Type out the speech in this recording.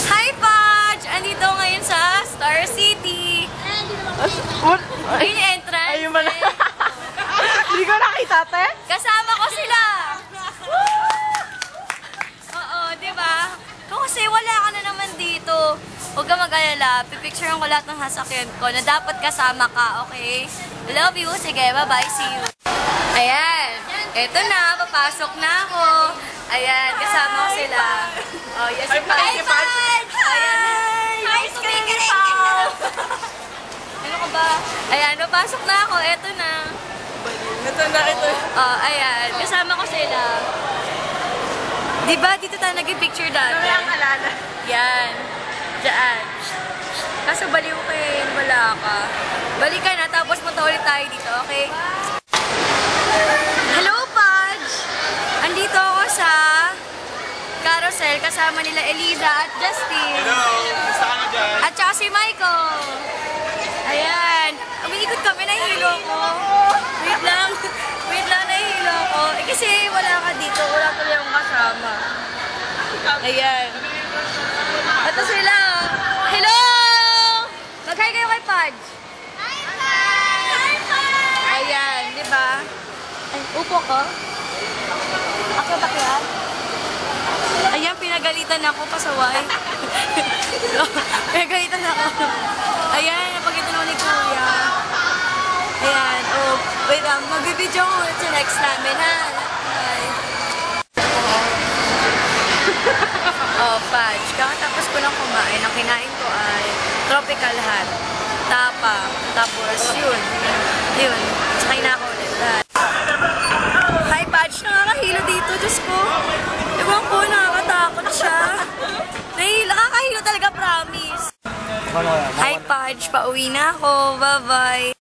Hi, Podge! Andito ngayon sa Star City. Ayun yung entrance. Ayun ba na? Hindi ko nakita, te. Kasama ko sila. Oo, di ba? Kasi wala ka na naman dito. Huwag ka mag-alala. Pipicturean ko lahat ng sasakyan ko na dapat kasama ka, okay? Love you. Sige, bye-bye. See you. Ayan. Eto na. Papasok na ako. Ayan. Kasama ko sila. Oh, yes, si Podge. Hi, Podge! Ayan. Hi, Squeaky! Ano ka ba? Ayan. Papasok na ako. Eto na. Ito na, ito. Oh, ayan. Kasama ko sila. Diba? Dito tayo nag-picture dati. Wala ang alala. Yan. Diyan. Kaso baliw ka eh. Wala ka. Balik ka na. Tapos punta ulit tayo dito. Okay? Hello, Podge! Andito ako sa carousel. Kasama nila Eliza at Justin. Hello! Basta ka na dyan? At saka si Michael. Ayan. Umiikot kami. Nahihilo ko. Wait lang. Wait lang. Nahihilo ko. Eh kasi wala ka dito. Wala tuloy akong kasama. Ayan. Ito sila. Hello! Mag-hi kayo kay Podge. Hi, Podge! Ayan. Diba? Ay, upo ko. Ako ba kaya? Ayan, pinagalitan ako pasaway. Pinagalitan ako. Ayan, napagalitan ako ni Kuya. Ayan, oh, wait lang, magbibidyo ko ulit sa next namin, ha? Bye. Oh, Podge, kakatapos ko nang kumain, ang kinain ko ay tropical hot, tapa, tapos yun, sakay na ako ulit. Hi, Podge, nakakahilo dito, Diyos ko. Ewan ko, nakakatakot siya. Nakakahilo talaga, promise. Hi, Podge, pauwi na ako, bye-bye.